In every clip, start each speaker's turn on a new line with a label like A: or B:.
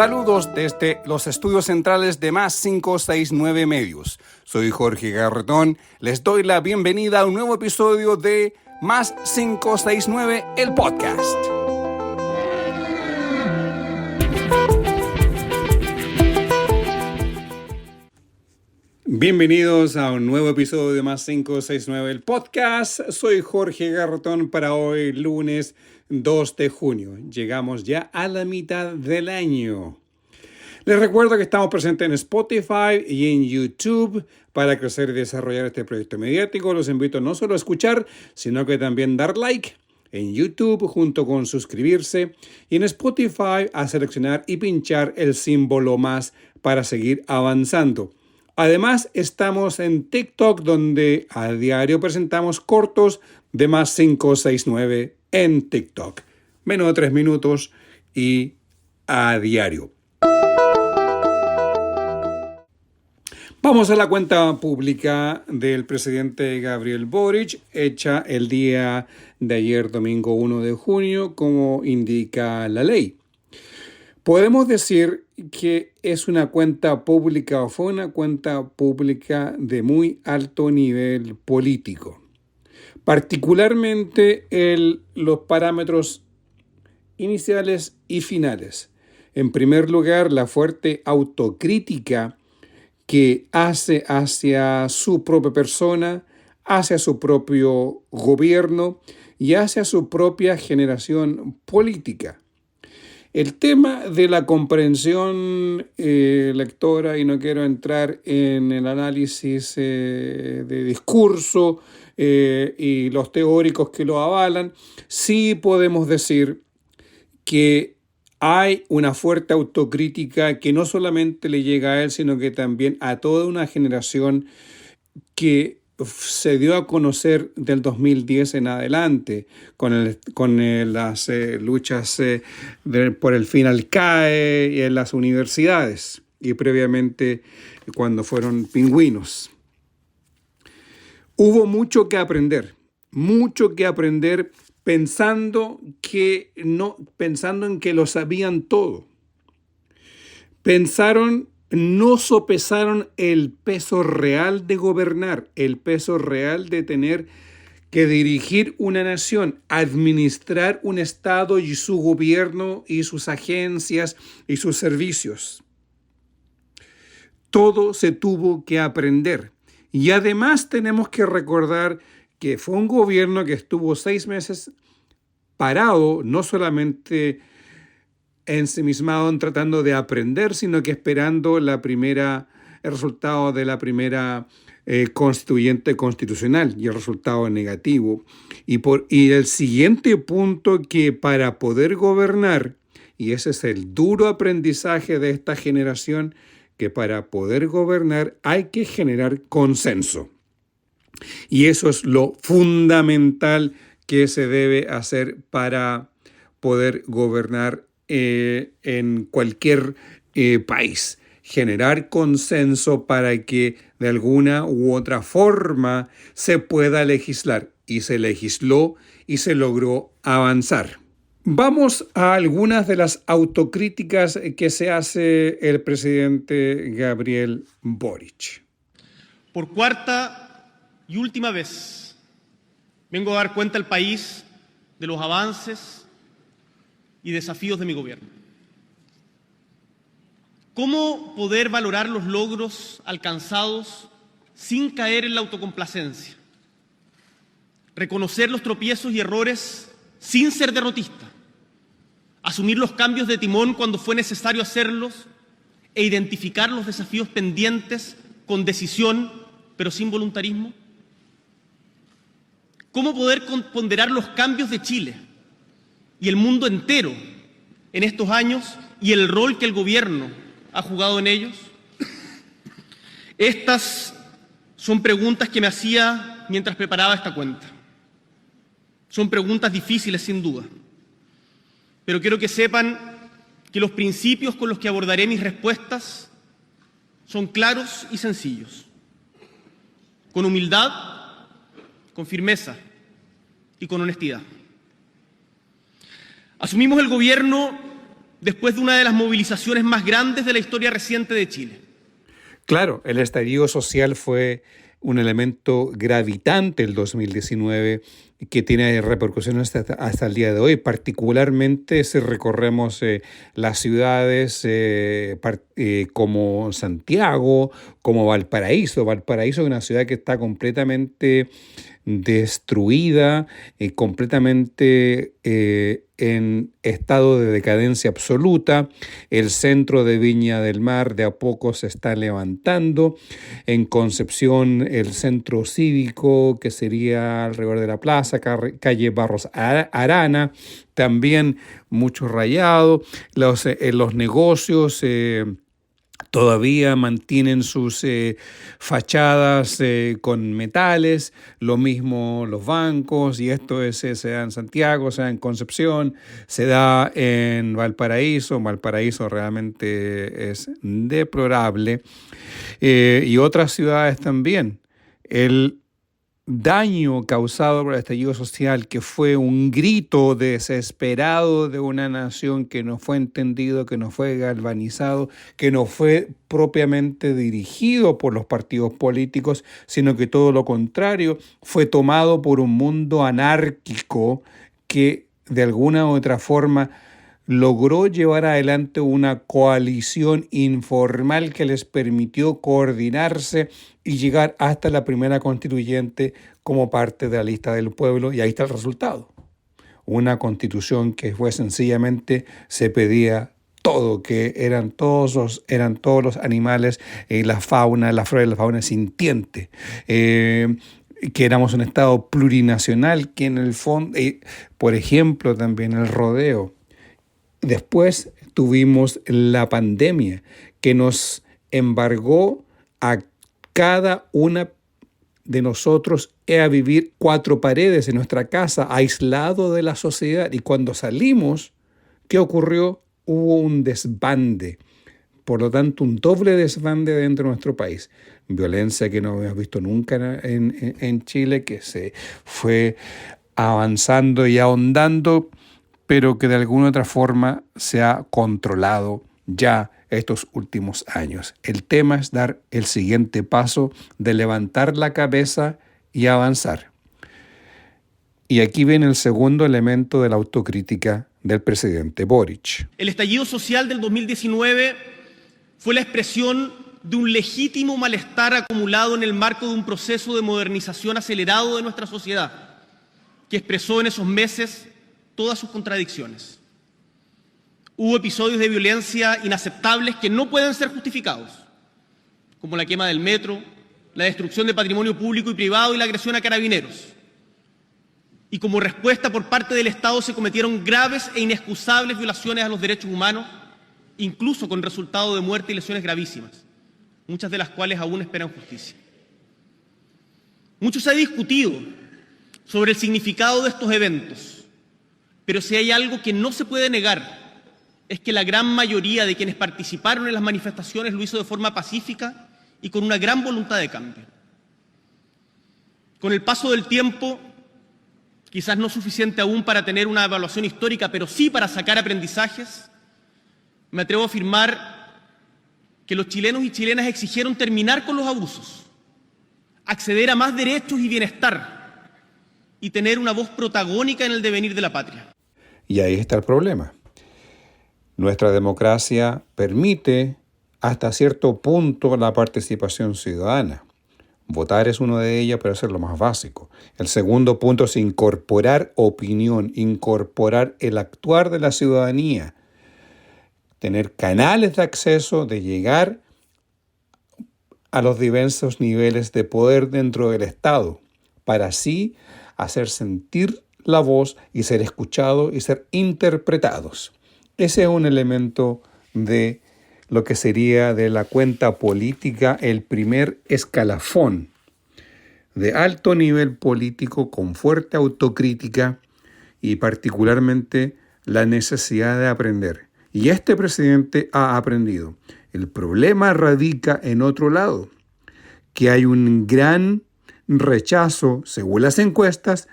A: Saludos desde los estudios centrales de Más 569 Medios. Soy Jorge Garretón. Les doy la bienvenida a un nuevo episodio de Más 569, el podcast. Bienvenidos a un nuevo episodio de Más 569, el podcast. Soy Jorge Garretón para hoy, lunes 2 de junio. Llegamos ya a la mitad del año. Les recuerdo que estamos presentes en Spotify y en YouTube para crecer y desarrollar este proyecto mediático. Los invito no solo a escuchar, sino que también dar like en YouTube junto con suscribirse y en Spotify a seleccionar y pinchar el símbolo más para seguir avanzando. Además, estamos en TikTok, donde a diario presentamos cortos de Más 569 en TikTok. Menos de 3 minutos y a diario. Vamos a la cuenta pública del presidente Gabriel Boric, hecha el día de ayer, domingo 1 de junio, como indica la ley. Podemos decir que es una cuenta pública o fue una cuenta pública de muy alto nivel político. Particularmente los parámetros iniciales y finales. En primer lugar, la fuerte autocrítica que hace hacia su propia persona, hacia su propio gobierno y hacia su propia generación política. El tema de la comprensión lectora, y no quiero entrar en el análisis de discurso y los teóricos que lo avalan, sí podemos decir que hay una fuerte autocrítica que no solamente le llega a él, sino que también a toda una generación que se dio a conocer del 2010 en adelante, con las luchas por el fin al CAE y en las universidades, y previamente cuando fueron pingüinos. Hubo mucho que aprender pensando en que lo sabían todo. No sopesaron el peso real de gobernar, el peso real de tener que dirigir una nación, administrar un Estado y su gobierno y sus agencias y sus servicios. Todo se tuvo que aprender. Y además tenemos que recordar que fue un gobierno que estuvo 6 meses parado, no solamente ensimismado en tratando de aprender, sino que esperando el resultado de la primera constituyente constitucional, y el resultado negativo. Y el siguiente punto, que para poder gobernar, y ese es el duro aprendizaje de esta generación, que para poder gobernar hay que generar consenso. Y eso es lo fundamental que se debe hacer para poder gobernar en cualquier país. Generar consenso para que de alguna u otra forma se pueda legislar. Y se legisló y se logró avanzar. Vamos a algunas de las autocríticas que se hace el presidente Gabriel Boric.
B: Por cuarta y última vez, vengo a dar cuenta al país de los avances y desafíos de mi gobierno. ¿Cómo poder valorar los logros alcanzados sin caer en la autocomplacencia? Reconocer los tropiezos y errores sin ser derrotista. Asumir los cambios de timón cuando fue necesario hacerlos e identificar los desafíos pendientes con decisión, pero sin voluntarismo. ¿Cómo poder ponderar los cambios de Chile y el mundo entero en estos años y el rol que el gobierno ha jugado en ellos? Estas son preguntas que me hacía mientras preparaba esta cuenta. Son preguntas difíciles, sin duda, pero quiero que sepan que los principios con los que abordaré mis respuestas son claros y sencillos. Con humildad, con firmeza y con honestidad. Asumimos el gobierno después de una de las movilizaciones más grandes de la historia reciente de Chile.
A: Claro, el estallido social fue un elemento gravitante el 2019 que tiene repercusiones hasta el día de hoy, particularmente si recorremos las ciudades como Santiago, como Valparaíso. Valparaíso es una ciudad que está completamente destruida, completamente en estado de decadencia absoluta. El centro de Viña del Mar de a poco se está levantando. En Concepción, el centro cívico, que sería alrededor de la plaza, calle Barros Arana, también mucho rayado. Los negocios todavía mantienen sus fachadas con metales, lo mismo los bancos, y esto se da en Santiago, se da en Concepción, se da en Valparaíso. Valparaíso realmente es deplorable, y otras ciudades también. El daño causado por el estallido social, que fue un grito desesperado de una nación que no fue entendido, que no fue galvanizado, que no fue propiamente dirigido por los partidos políticos, sino que todo lo contrario, fue tomado por un mundo anárquico que de alguna u otra forma logró llevar adelante una coalición informal que les permitió coordinarse y llegar hasta la primera constituyente como parte de la lista del pueblo, y ahí está el resultado. Una constitución que fue sencillamente, se pedía todo, que eran todos los animales, la flora y la fauna sintiente, que éramos un estado plurinacional, que en el fondo, por ejemplo, también el rodeo. Después tuvimos la pandemia que nos embargó a cada una de nosotros a vivir 4 paredes en nuestra casa, aislado de la sociedad. Y cuando salimos, ¿qué ocurrió? Hubo un desbande. Por lo tanto, un doble desbande dentro de nuestro país. Violencia que no habíamos visto nunca en Chile, que se fue avanzando y ahondando, pero que de alguna otra forma se ha controlado ya estos últimos años. El tema es dar el siguiente paso de levantar la cabeza y avanzar. Y aquí viene el segundo elemento de la autocrítica del presidente Boric.
B: El estallido social del 2019 fue la expresión de un legítimo malestar acumulado en el marco de un proceso de modernización acelerado de nuestra sociedad, que expresó en esos meses todas sus contradicciones. Hubo episodios de violencia inaceptables que no pueden ser justificados, como la quema del metro, la destrucción de patrimonio público y privado y la agresión a carabineros. Y como respuesta por parte del Estado se cometieron graves e inexcusables violaciones a los derechos humanos, incluso con resultado de muerte y lesiones gravísimas, muchas de las cuales aún esperan justicia. Mucho se ha discutido sobre el significado de estos eventos, pero si hay algo que no se puede negar, es que la gran mayoría de quienes participaron en las manifestaciones lo hizo de forma pacífica y con una gran voluntad de cambio. Con el paso del tiempo, quizás no suficiente aún para tener una evaluación histórica, pero sí para sacar aprendizajes, me atrevo a afirmar que los chilenos y chilenas exigieron terminar con los abusos, acceder a más derechos y bienestar y tener una voz protagónica en el devenir de la patria.
A: Y ahí está el problema. Nuestra democracia permite hasta cierto punto la participación ciudadana. Votar es uno de ellas, pero eso es lo más básico. El segundo punto es incorporar opinión, incorporar el actuar de la ciudadanía, tener canales de acceso, de llegar a los diversos niveles de poder dentro del Estado, para así hacer sentir la voz y ser escuchados y ser interpretados. Ese es un elemento de lo que sería de la cuenta política, el primer escalafón de alto nivel político con fuerte autocrítica y particularmente la necesidad de aprender. Y este presidente ha aprendido. El problema radica en otro lado, que hay un gran rechazo, según las encuestas,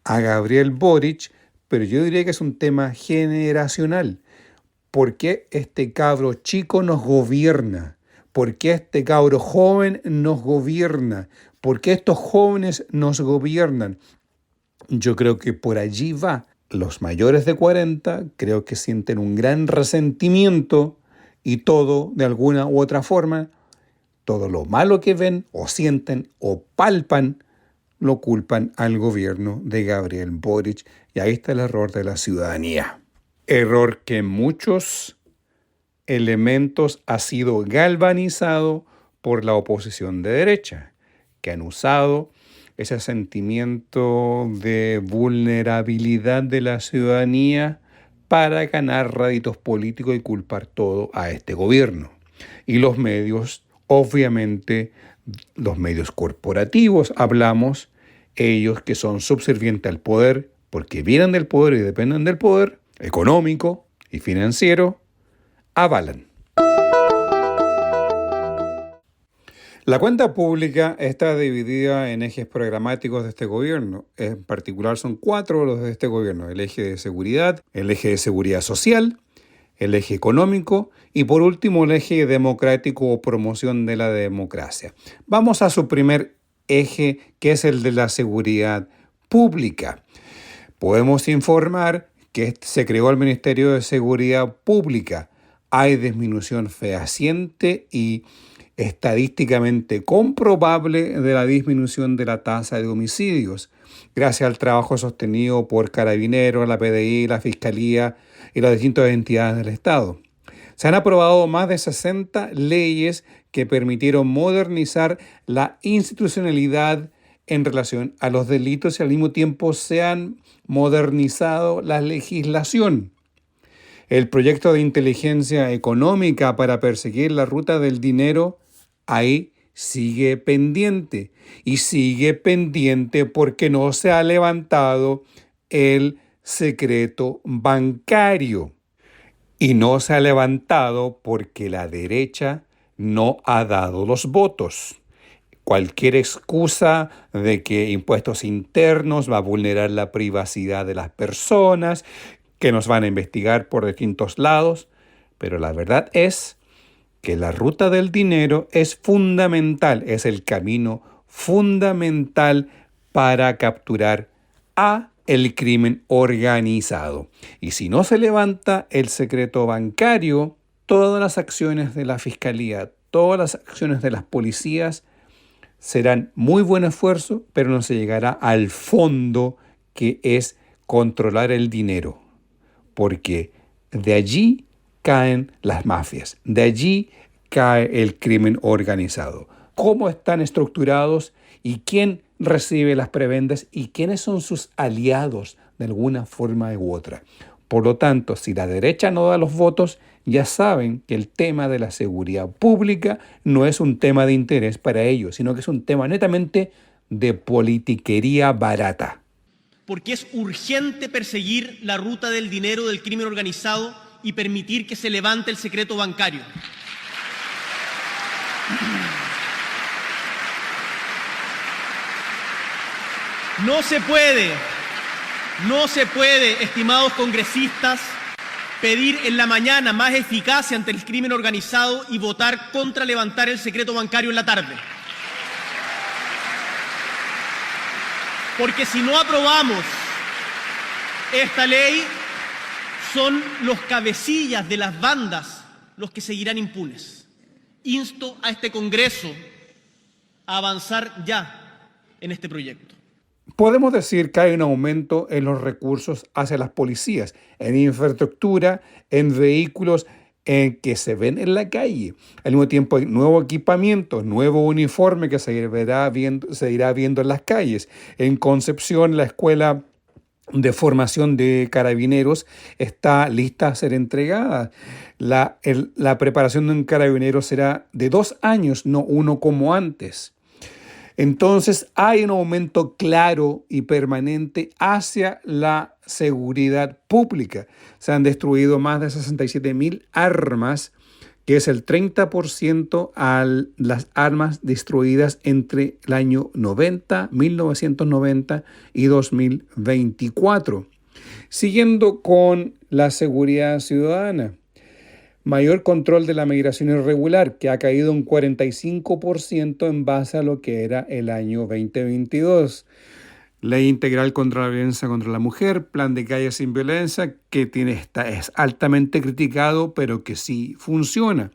A: a Gabriel Boric, pero yo diría que es un tema generacional. ¿Por qué este cabro chico nos gobierna? ¿Por qué este cabro joven nos gobierna? ¿Por qué estos jóvenes nos gobiernan? Yo creo que por allí va. Los mayores de 40 creo que sienten un gran resentimiento y todo, de alguna u otra forma, todo lo malo que ven o sienten o palpan, lo culpan al gobierno de Gabriel Boric. Y ahí está el error de la ciudadanía. Error que en muchos elementos ha sido galvanizado por la oposición de derecha, que han usado ese sentimiento de vulnerabilidad de la ciudadanía para ganar réditos políticos y culpar todo a este gobierno. Y los medios, obviamente, los medios corporativos, hablamos, ellos que son subservientes al poder, porque vienen del poder y dependen del poder económico y financiero, avalan. La cuenta pública está dividida en ejes programáticos de este gobierno. En particular son 4 los de este gobierno: el eje de seguridad, el eje de seguridad social, el eje económico y por último el eje democrático o promoción de la democracia. Vamos a su primer eje, que es el de la seguridad pública. Podemos informar que se creó el Ministerio de Seguridad Pública. Hay disminución fehaciente y estadísticamente comprobable de la disminución de la tasa de homicidios, gracias al trabajo sostenido por Carabineros, la PDI, la Fiscalía y las distintas entidades del Estado. Se han aprobado más de 60 leyes que permitieron modernizar la institucionalidad en relación a los delitos y al mismo tiempo se han modernizado la legislación. El proyecto de inteligencia económica para perseguir la ruta del dinero ahí sigue pendiente y sigue pendiente porque no se ha levantado el secreto bancario y no se ha levantado porque la derecha no ha dado los votos. Cualquier excusa de que impuestos internos va a vulnerar la privacidad de las personas, que nos van a investigar por distintos lados, pero la verdad es que la ruta del dinero es fundamental, es el camino fundamental para capturar a el crimen organizado. Y si no se levanta el secreto bancario, todas las acciones de la Fiscalía, todas las acciones de las policías serán muy buen esfuerzo, pero no se llegará al fondo, que es controlar el dinero. Porque de allí caen las mafias, de allí cae el crimen organizado. ¿Cómo están estructurados y quién recibe las prebendas y quiénes son sus aliados de alguna forma u otra? Por lo tanto, si la derecha no da los votos, ya saben que el tema de la seguridad pública no es un tema de interés para ellos, sino que es un tema netamente de politiquería barata.
B: Porque es urgente perseguir la ruta del dinero del crimen organizado y permitir que se levante el secreto bancario. No se puede, estimados congresistas, pedir en la mañana más eficacia ante el crimen organizado y votar contra levantar el secreto bancario en la tarde. Porque si no aprobamos esta ley, son los cabecillas de las bandas los que seguirán impunes. Insto a este Congreso a avanzar ya en este proyecto.
A: Podemos decir que hay un aumento en los recursos hacia las policías, en infraestructura, en vehículos que se ven en la calle. Al mismo tiempo hay nuevo equipamiento, nuevo uniforme que se irá viendo en las calles. En Concepción, la escuela de formación de carabineros está lista a ser entregada. La preparación de un carabinero será de 2 años, no 1 como antes. Entonces hay un aumento claro y permanente hacia la seguridad pública. Se han destruido más de 67,000 armas, que es el 30% a las armas destruidas entre el año 1990 y 2024. Siguiendo con la seguridad ciudadana, Mayor control de la migración irregular, que ha caído un 45% en base a lo que era el año 2022. Ley integral contra la violencia contra la mujer, plan de calle sin violencia, que es altamente criticado, pero que sí funciona.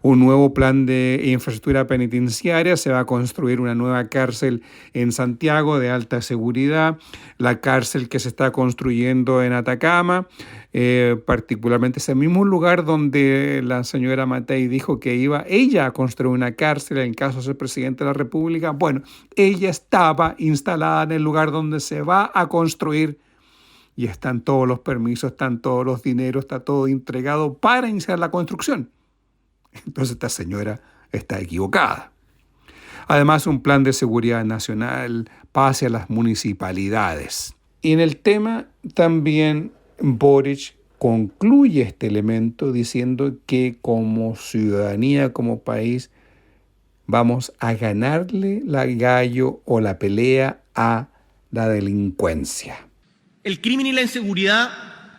A: Un nuevo plan de infraestructura penitenciaria, se va a construir una nueva cárcel en Santiago de alta seguridad, la cárcel que se está construyendo en Atacama, particularmente ese mismo lugar donde la señora Matei dijo que iba ella a construir una cárcel en caso de ser presidente de la República. Bueno, ella estaba instalada en el lugar donde se va a construir y están todos los permisos, están todos los dineros, está todo entregado para iniciar la construcción. Entonces esta señora está equivocada. Además, un plan de seguridad nacional pase a las municipalidades. Y en el tema también Boric concluye este elemento diciendo que como ciudadanía, como país, vamos a ganarle la gallo o la pelea a la delincuencia.
B: El crimen y la inseguridad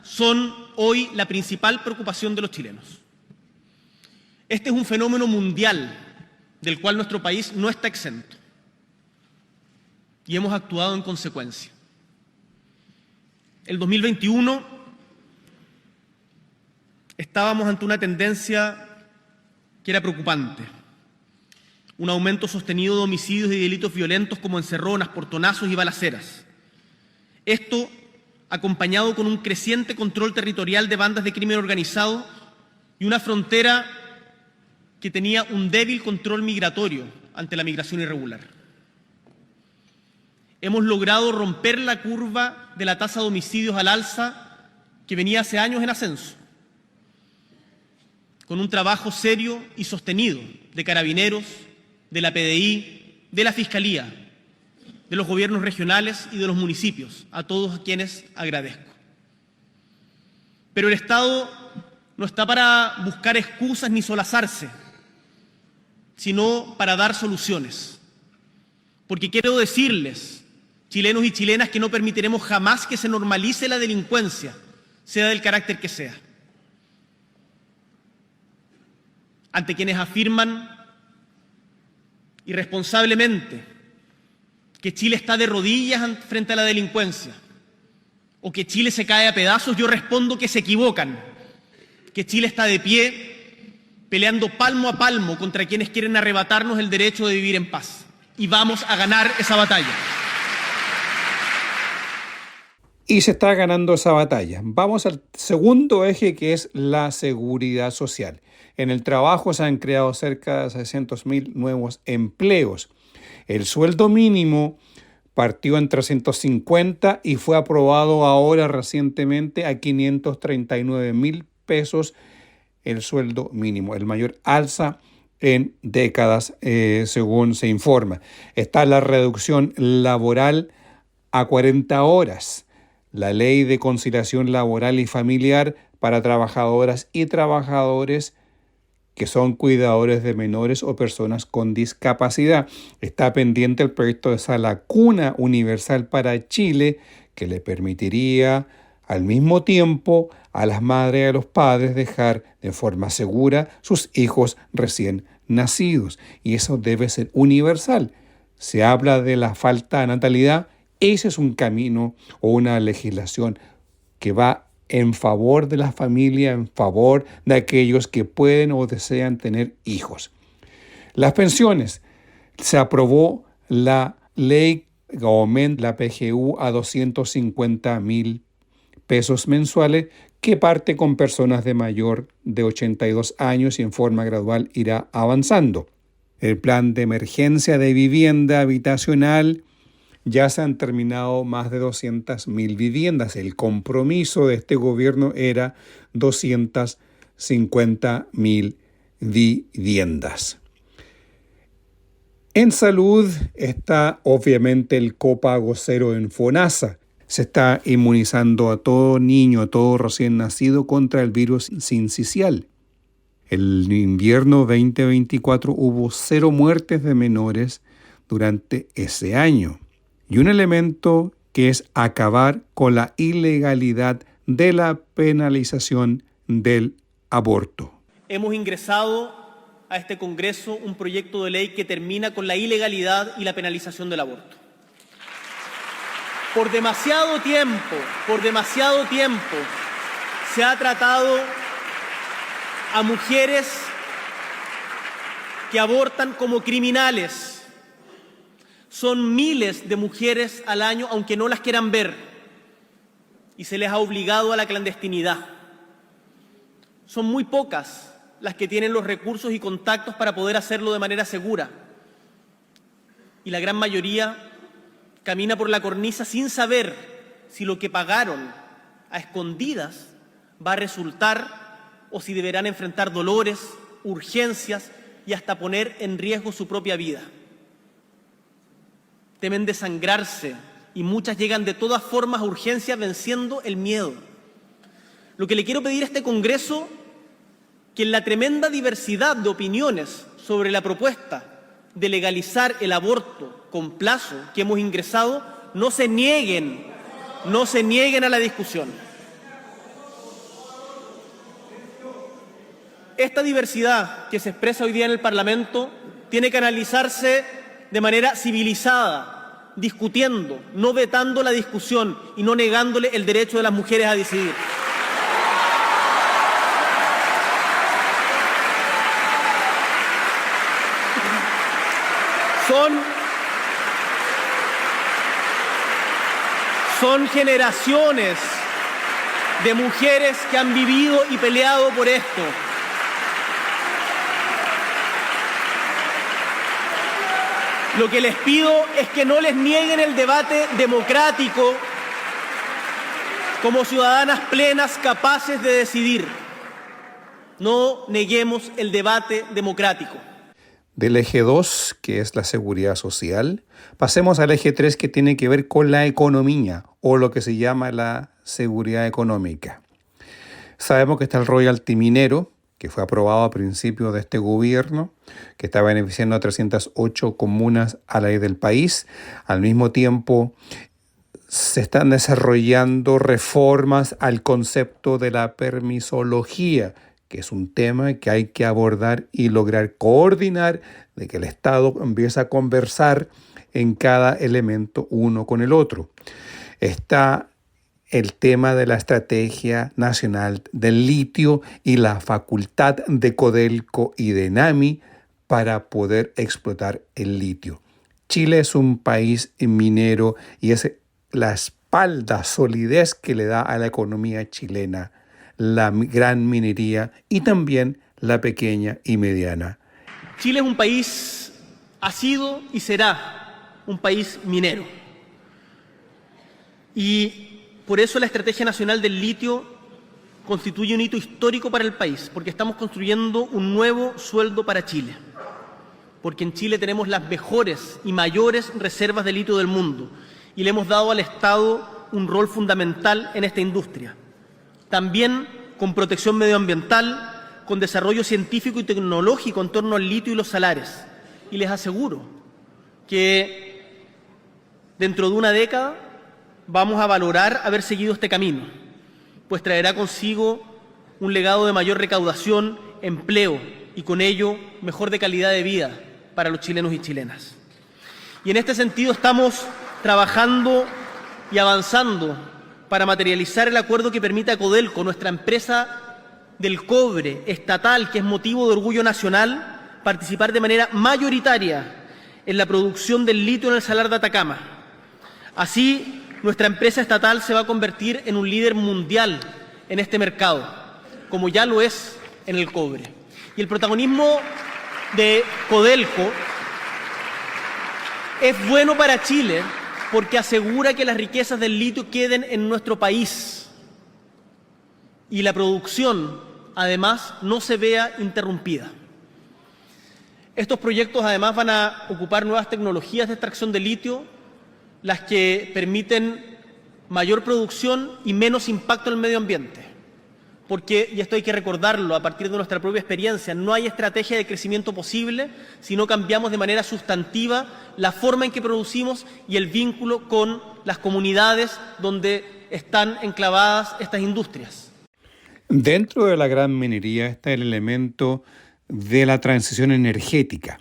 B: son hoy la principal preocupación de los chilenos. Este es un fenómeno mundial del cual nuestro país no está exento y hemos actuado en consecuencia. El 2021 estábamos ante una tendencia que era preocupante. Un aumento sostenido de homicidios y delitos violentos como encerronas, portonazos y balaceras. Esto acompañado con un creciente control territorial de bandas de crimen organizado y una frontera que tenía un débil control migratorio ante la migración irregular. Hemos logrado romper la curva de la tasa de homicidios al alza que venía hace años en ascenso, con un trabajo serio y sostenido de Carabineros, de la PDI, de la Fiscalía, de los gobiernos regionales y de los municipios, a todos a quienes agradezco. Pero el Estado no está para buscar excusas ni solazarse, sino para dar soluciones. Porque quiero decirles, chilenos y chilenas, que no permitiremos jamás que se normalice la delincuencia, sea del carácter que sea. Ante quienes afirman irresponsablemente que Chile está de rodillas frente a la delincuencia o que Chile se cae a pedazos, yo respondo que se equivocan, que Chile está de pie peleando palmo a palmo contra quienes quieren arrebatarnos el derecho de vivir en paz. Y vamos a ganar esa batalla.
A: Y se está ganando esa batalla. Vamos al segundo eje, que es la seguridad social. En el trabajo se han creado cerca de 600.000 nuevos empleos. El sueldo mínimo partió en 350 y fue aprobado ahora recientemente a 539.000 pesos el sueldo mínimo, el mayor alza en décadas, según se informa. Está la reducción laboral a 40 horas, la ley de conciliación laboral y familiar para trabajadoras y trabajadores que son cuidadores de menores o personas con discapacidad. Está pendiente el proyecto de Sala Cuna Universal para Chile, que le permitiría al mismo tiempo a las madres y a los padres dejar de forma segura sus hijos recién nacidos. Y eso debe ser universal. Se habla de la falta de natalidad. Ese es un camino o una legislación que va en favor de la familia, en favor de aquellos que pueden o desean tener hijos. Las pensiones. Se aprobó la ley que aumenta la PGU a 250.000 pesos mensuales, que parte con personas de mayor de 82 años y en forma gradual irá avanzando. El plan de emergencia de vivienda habitacional. Ya se han terminado más de 200.000 viviendas. El compromiso de este gobierno era 250.000 viviendas. En salud está obviamente el copago cero en FONASA. Se está inmunizando a todo niño, a todo recién nacido contra el virus sincicial. El invierno 2024 hubo 0 muertes de menores durante ese año. Y un elemento que es acabar con la ilegalidad de la penalización del aborto.
B: hemos ingresado a este Congreso un proyecto de ley que termina con la ilegalidad y la penalización del aborto. Por demasiado tiempo, se ha tratado a mujeres que abortan como criminales. Son miles de mujeres al año, aunque no las quieran ver, y se les ha obligado a la clandestinidad. Son muy pocas las que tienen los recursos y contactos para poder hacerlo de manera segura. Y la gran mayoría camina por la cornisa sin saber si lo que pagaron a escondidas va a resultar o si deberán enfrentar dolores, urgencias y hasta poner en riesgo su propia vida. Temen desangrarse y muchas llegan de todas formas a urgencias venciendo el miedo. Lo que le quiero pedir a este Congreso, que en la tremenda diversidad de opiniones sobre la propuesta de legalizar el aborto con plazo que hemos ingresado, no se nieguen a la discusión. Esta diversidad que se expresa hoy día en el Parlamento tiene que analizarse de manera civilizada, discutiendo, no vetando la discusión y no negándole el derecho de las mujeres a decidir. Son generaciones de mujeres que han vivido y peleado por esto. Lo que les pido es que no les nieguen el debate democrático como ciudadanas plenas capaces de decidir. No neguemos el debate democrático.
A: Del eje 2, que es la seguridad social, pasemos al eje 3, que tiene que ver con la economía, o lo que se llama la seguridad económica. Sabemos que está el royalty minero, que fue aprobado a principios de este gobierno, que está beneficiando a 308 comunas a la ley del país. Al mismo tiempo, se están desarrollando reformas al concepto de la permisología, que es un tema que hay que abordar y lograr coordinar, de que el Estado empiece a conversar en cada elemento uno con el otro. Está el tema de la Estrategia Nacional del Litio y la facultad de Codelco y de ENAMI para poder explotar el litio. Chile es un país minero y es la espalda, solidez que le da a la economía chilena la gran minería y también la pequeña y mediana.
B: Chile es un país, ha sido y será un país minero. Y por eso la Estrategia Nacional del Litio constituye un hito histórico para el país, porque estamos construyendo un nuevo sueldo para Chile. Porque en Chile tenemos las mejores y mayores reservas de litio del mundo y le hemos dado al Estado un rol fundamental en esta industria. También con protección medioambiental, con desarrollo científico y tecnológico en torno al litio y los salares. Y les aseguro que dentro de una década vamos a valorar haber seguido este camino, pues traerá consigo un legado de mayor recaudación, empleo y con ello mejor de calidad de vida para los chilenos y chilenas. Y en este sentido estamos trabajando y avanzando para materializar el acuerdo que permite a Codelco, nuestra empresa del cobre estatal, que es motivo de orgullo nacional, participar de manera mayoritaria en la producción del litio en el Salar de Atacama. Así, nuestra empresa estatal se va a convertir en un líder mundial en este mercado, como ya lo es en el cobre. Y el protagonismo de Codelco es bueno para Chile, porque asegura que las riquezas del litio queden en nuestro país y la producción, además, no se vea interrumpida. Estos proyectos, además, van a ocupar nuevas tecnologías de extracción de litio, las que permiten mayor producción y menos impacto en el medio ambiente. Porque, y esto hay que recordarlo a partir de nuestra propia experiencia, no hay estrategia de crecimiento posible si no cambiamos de manera sustantiva la forma en que producimos y el vínculo con las comunidades donde están enclavadas estas industrias.
A: Dentro de la gran minería está el elemento de la transición energética.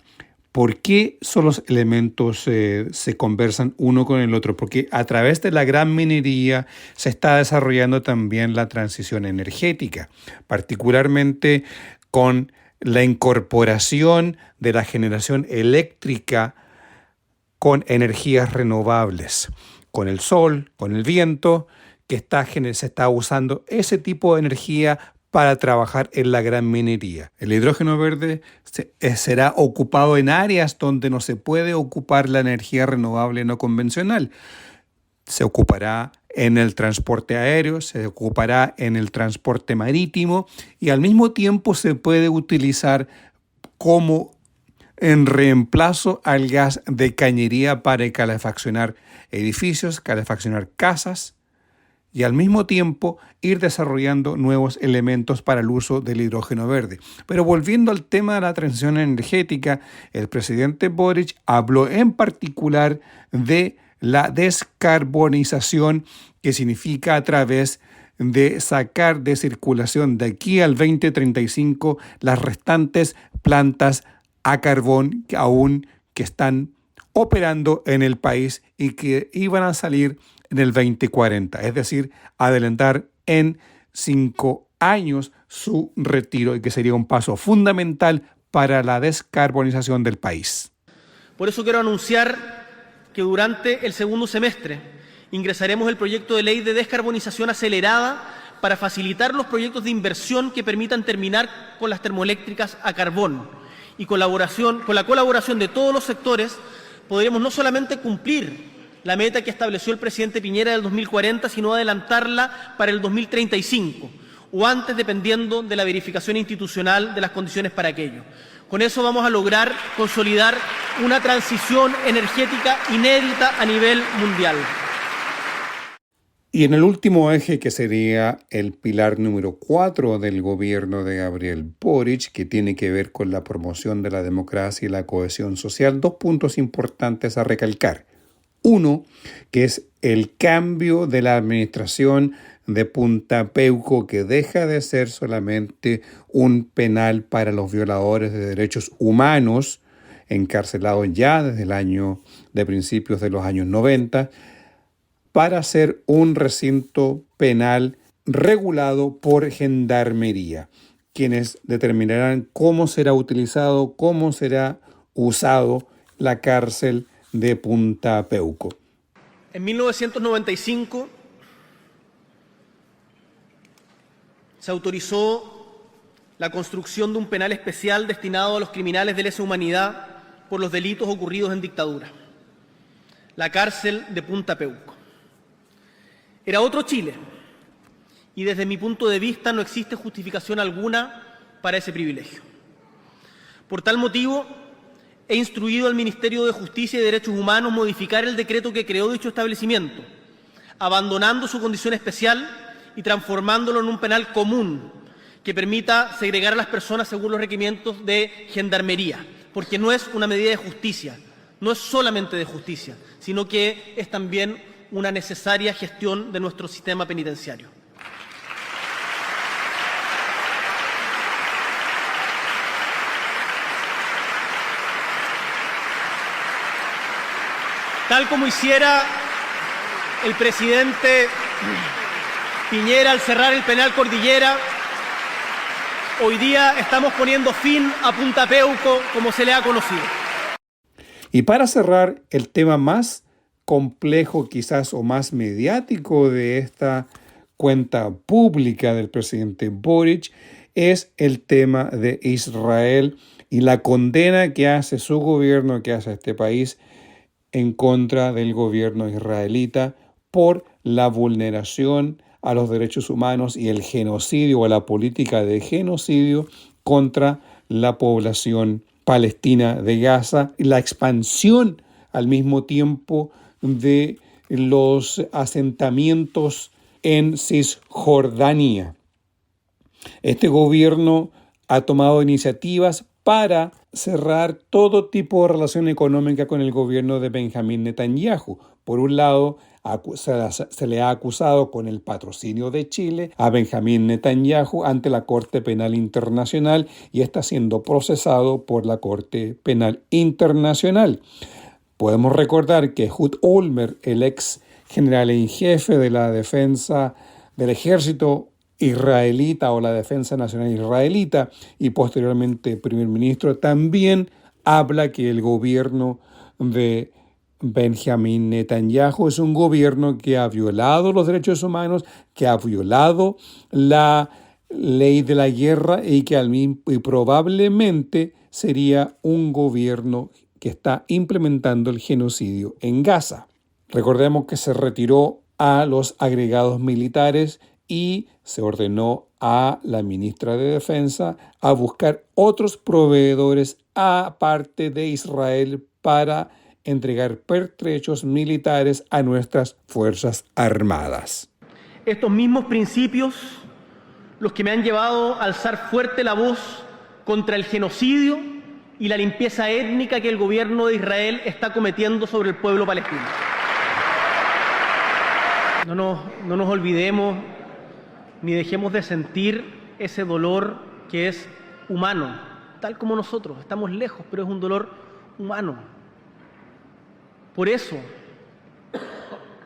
A: ¿Por qué esos los elementos se conversan uno con el otro? Porque a través de la gran minería se está desarrollando también la transición energética, particularmente con la incorporación de la generación eléctrica con energías renovables, con el sol, con el viento, se está usando ese tipo de energía para trabajar en la gran minería. El hidrógeno verde será ocupado en áreas donde no se puede ocupar la energía renovable no convencional. Se ocupará en el transporte aéreo, se ocupará en el transporte marítimo y al mismo tiempo se puede utilizar como en reemplazo al gas de cañería para calefaccionar edificios, calefaccionar casas y al mismo tiempo ir desarrollando nuevos elementos para el uso del hidrógeno verde. Pero volviendo al tema de la transición energética, el presidente Boric habló en particular de la descarbonización, que significa a través de sacar de circulación de aquí al 2035 las restantes plantas a carbón que están operando en el país y que iban a salir en el 2040, es decir, adelantar en 5 años su retiro y que sería un paso fundamental para la descarbonización del país.
B: Por eso quiero anunciar que durante el segundo semestre ingresaremos el proyecto de ley de descarbonización acelerada para facilitar los proyectos de inversión que permitan terminar con las termoeléctricas a carbón y con la colaboración de todos los sectores podremos no solamente cumplir la meta que estableció el presidente Piñera del 2040, sino adelantarla para el 2035 o antes, dependiendo de la verificación institucional de las condiciones para aquello. Con eso vamos a lograr consolidar una transición energética inédita a nivel mundial.
A: Y en el último eje, que sería el pilar número 4 del gobierno de Gabriel Boric, que tiene que ver con la promoción de la democracia y la cohesión social, 2 puntos importantes a recalcar. Uno, que es el cambio de la administración de Punta Peuco, que deja de ser solamente un penal para los violadores de derechos humanos, encarcelados ya desde de principios de los años 90, para ser un recinto penal regulado por Gendarmería, quienes determinarán cómo será utilizado, cómo será usado la cárcel de Punta Peuco.
B: En 1995 se autorizó la construcción de un penal especial destinado a los criminales de lesa humanidad por los delitos ocurridos en dictadura, la cárcel de Punta Peuco. Era otro Chile y desde mi punto de vista no existe justificación alguna para ese privilegio. Por tal motivo, he instruido al Ministerio de Justicia y Derechos Humanos modificar el decreto que creó dicho establecimiento, abandonando su condición especial y transformándolo en un penal común que permita segregar a las personas según los requerimientos de Gendarmería, porque no es una medida de justicia, no es solamente de justicia, sino que es también una necesaria gestión de nuestro sistema penitenciario. Tal como hiciera el presidente Piñera al cerrar el penal Cordillera, hoy día estamos poniendo fin a Punta Peuco como se le ha conocido.
A: Y para cerrar, el tema más complejo quizás o más mediático de esta cuenta pública del presidente Boric es el tema de Israel y la condena que hace su gobierno, que hace este país en contra del gobierno israelita por la vulneración a los derechos humanos y el genocidio o la política de genocidio contra la población palestina de Gaza y la expansión al mismo tiempo de los asentamientos en Cisjordania. Este gobierno ha tomado iniciativas para cerrar todo tipo de relación económica con el gobierno de Benjamín Netanyahu. Por un lado, se le ha acusado con el patrocinio de Chile a Benjamín Netanyahu ante la Corte Penal Internacional y está siendo procesado por la Corte Penal Internacional. Podemos recordar que Ehud Olmert, el ex general en jefe de la defensa del ejército israelita o la defensa nacional israelita y posteriormente primer ministro, también habla que el gobierno de Benjamín Netanyahu es un gobierno que ha violado los derechos humanos, que ha violado la ley de la guerra y probablemente sería un gobierno que está implementando el genocidio en Gaza. Recordemos que se retiró a los agregados militares y se ordenó a la ministra de Defensa a buscar otros proveedores aparte de Israel para entregar pertrechos militares a nuestras Fuerzas Armadas.
B: Estos mismos principios, los que me han llevado a alzar fuerte la voz contra el genocidio y la limpieza étnica que el gobierno de Israel está cometiendo sobre el pueblo palestino. No nos olvidemos ni dejemos de sentir ese dolor que es humano, tal como nosotros. Estamos lejos, pero es un dolor humano. Por eso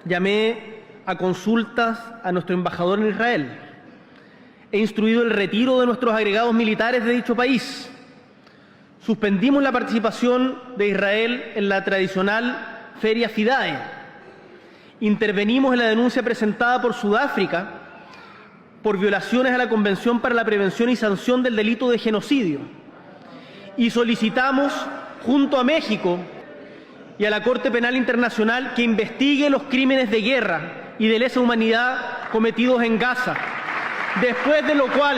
B: llamé a consultas a nuestro embajador en Israel. He instruido el retiro de nuestros agregados militares de dicho país. Suspendimos la participación de Israel en la tradicional Feria Fidae. Intervenimos en la denuncia presentada por Sudáfrica por violaciones a la Convención para la Prevención y Sanción del Delito de Genocidio. Y solicitamos, junto a México y a la Corte Penal Internacional, que investigue los crímenes de guerra y de lesa humanidad cometidos en Gaza. Después de lo cual,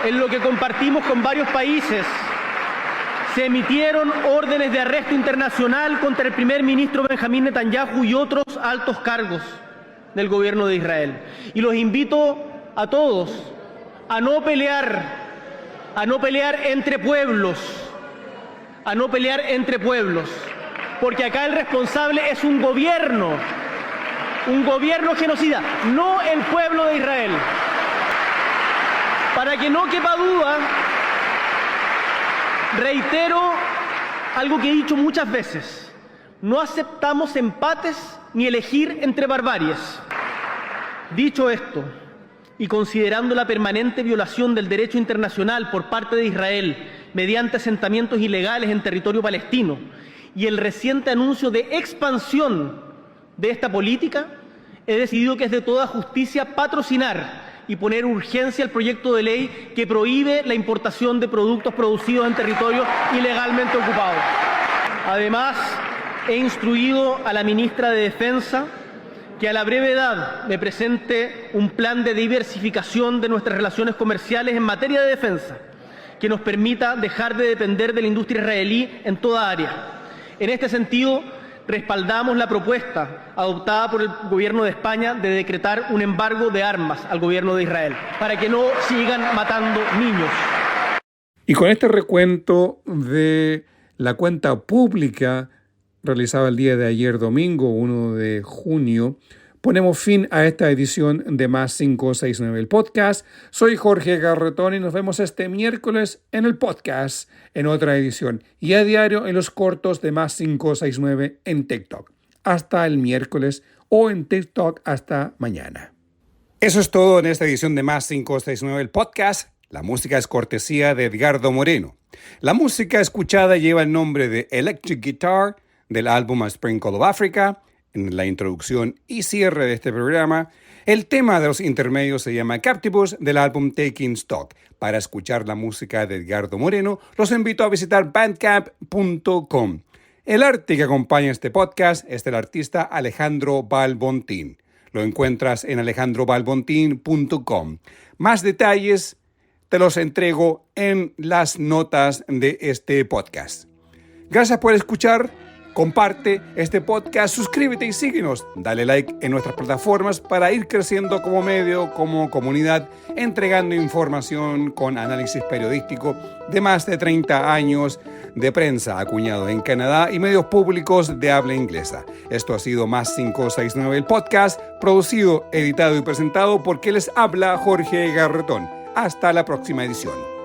B: en lo que compartimos con varios países, se emitieron órdenes de arresto internacional contra el primer ministro Benjamín Netanyahu y otros altos cargos del gobierno de Israel. Y los invito a todos a no pelear entre pueblos, porque acá el responsable es un gobierno genocida, no el pueblo de Israel. Para que no quepa duda, reitero algo que he dicho muchas veces: no aceptamos empates ni elegir entre barbaries. Dicho esto, y considerando la permanente violación del derecho internacional por parte de Israel mediante asentamientos ilegales en territorio palestino y el reciente anuncio de expansión de esta política, he decidido que es de toda justicia patrocinar y poner urgencia al proyecto de ley que prohíbe la importación de productos producidos en territorios ilegalmente ocupados. Además, he instruido a la ministra de Defensa que a la brevedad me presente un plan de diversificación de nuestras relaciones comerciales en materia de defensa, que nos permita dejar de depender de la industria israelí en toda área. En este sentido, respaldamos la propuesta adoptada por el gobierno de España de decretar un embargo de armas al gobierno de Israel, para que no sigan matando niños.
A: Y con este recuento de la cuenta pública realizada el día de ayer, domingo 1 de junio, ponemos fin a esta edición de Más 569, el podcast. Soy Jorge Garretón y nos vemos este miércoles en el podcast, en otra edición, y a diario en los cortos de Más 569 en TikTok. Hasta el miércoles, o en TikTok hasta mañana. Eso es todo en esta edición de Más 569, el podcast. La música es cortesía de Edgardo Moreno. La música escuchada lleva el nombre de Electric Guitar, del álbum A Sprinkle of Africa. En la introducción y cierre de este programa, el tema de los intermedios se llama Captivus, del álbum Taking Stock. Para escuchar la música de Edgardo Moreno, los invito a visitar bandcamp.com. El arte que acompaña este podcast es del artista Alejandro Balbontín. Lo encuentras en alejandrobalbontin.com. Más detalles te los entrego en las notas de este podcast. Gracias por escuchar. Comparte este podcast, suscríbete y síguenos. Dale like en nuestras plataformas para ir creciendo como medio, como comunidad, entregando información con análisis periodístico de más de 30 años de prensa acuñado en Canadá y medios públicos de habla inglesa. Esto ha sido Más 569, el podcast, producido, editado y presentado por quien les habla Jorge Garretón. Hasta la próxima edición.